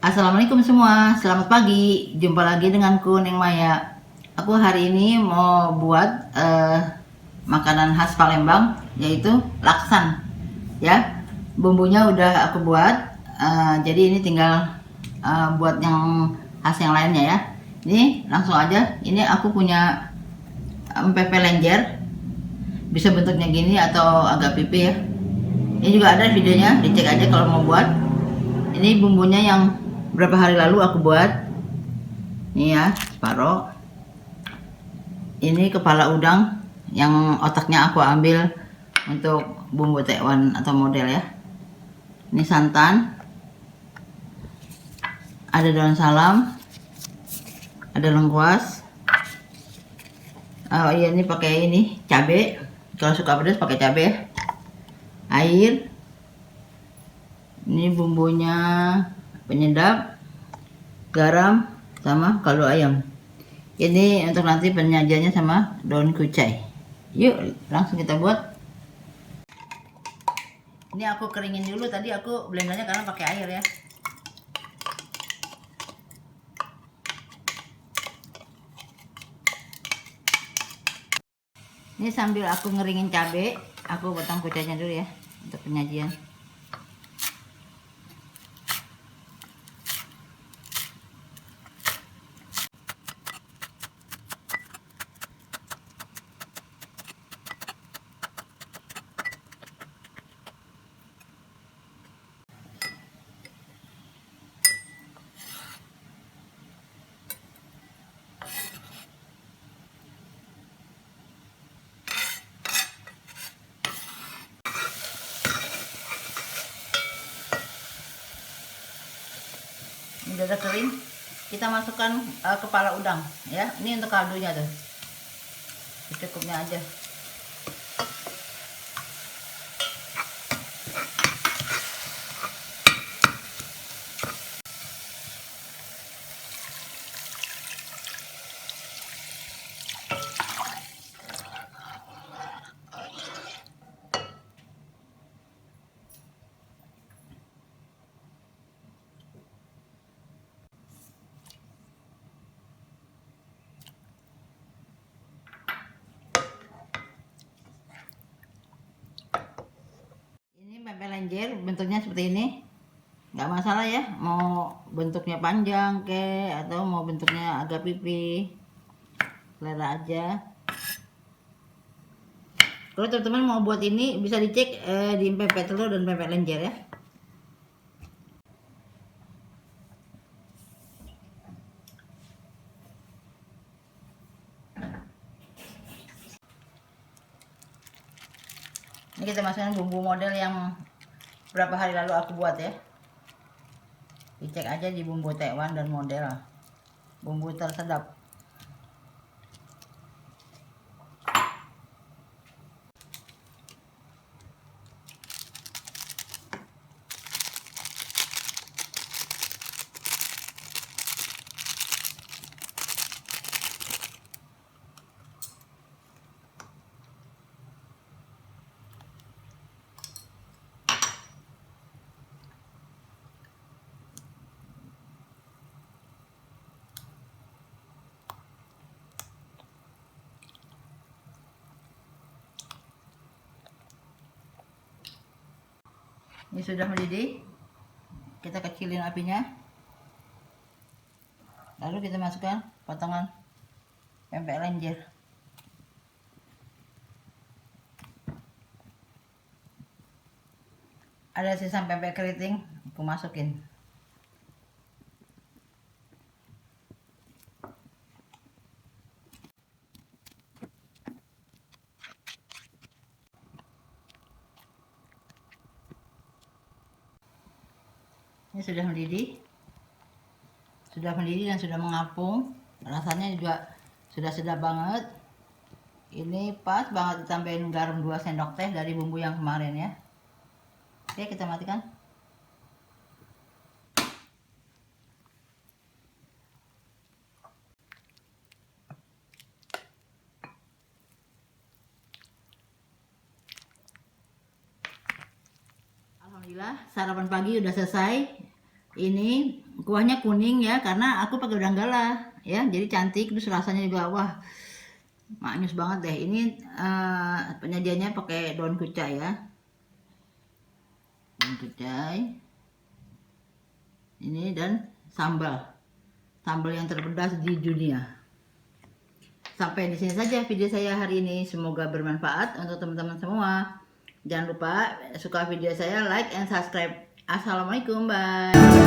Assalamualaikum semua, selamat pagi. Jumpa lagi denganku Neng Maya. Aku hari ini mau buat makanan khas Palembang, yaitu laksan. Ya, bumbunya udah aku buat. Jadi ini tinggal buat yang khas yang lainnya ya. Ini langsung aja. Ini aku punya pempek lenjer. Bisa bentuknya gini atau agak pipi ya. Ini juga ada videonya, dicek aja kalau mau buat. Ini bumbunya yang berapa hari lalu aku buat. Ini ya, separoh. Ini kepala udang yang otaknya aku ambil untuk bumbu tekwan atau model ya. Ini santan, ada daun salam, ada lengkuas. Oh iya, ini pakai ini cabai. Kalau suka pedas pakai cabai ya. Air. Ini bumbunya penyedap, garam, sama kaldu ayam. Ini untuk nanti penyajiannya sama daun kucai. Yuk langsung kita buat. Ini aku keringin dulu, tadi aku blendernya karena pakai air ya. Ini sambil aku ngeringin cabai, aku potong kucainya dulu ya untuk penyajian. Ini udah kering, kita masukkan kepala udang ya. Ini untuk kaldunya tuh, secukupnya aja. Pempek lenjer bentuknya seperti ini, nggak masalah ya, mau bentuknya panjang ke atau mau bentuknya agak pipi, selera aja. Kalau teman-teman mau buat ini bisa dicek di pempek telur dan pempek lenjer ya. Ini kita masukkan bumbu model yang berapa hari lalu aku buat ya. Dicek aja di bumbu tekwan dan model, bumbu tersedap. Ini sudah mendidih, kita kecilin apinya, lalu kita masukkan potongan pempek lenjer. Ada sisa pempek keriting, aku masukin. Ini sudah mendidih dan sudah mengapung. Rasanya juga sudah sedap banget. Ini pas banget ditambahin garam 2 sendok teh dari bumbu yang kemarin ya. Oke, kita matikan. Alhamdulillah, sarapan pagi udah selesai. Ini Kuahnya kuning ya, karena aku pakai udang galah ya, jadi cantik. Terus rasanya juga wah maknyus banget deh. Ini penyajiannya pakai daun kucai ya, daun kucai ini, dan sambal yang terpedas di dunia. Sampai di sini saja video saya hari ini, semoga bermanfaat untuk teman-teman semua. Jangan lupa suka video saya, like and subscribe. Assalamualaikum, bye.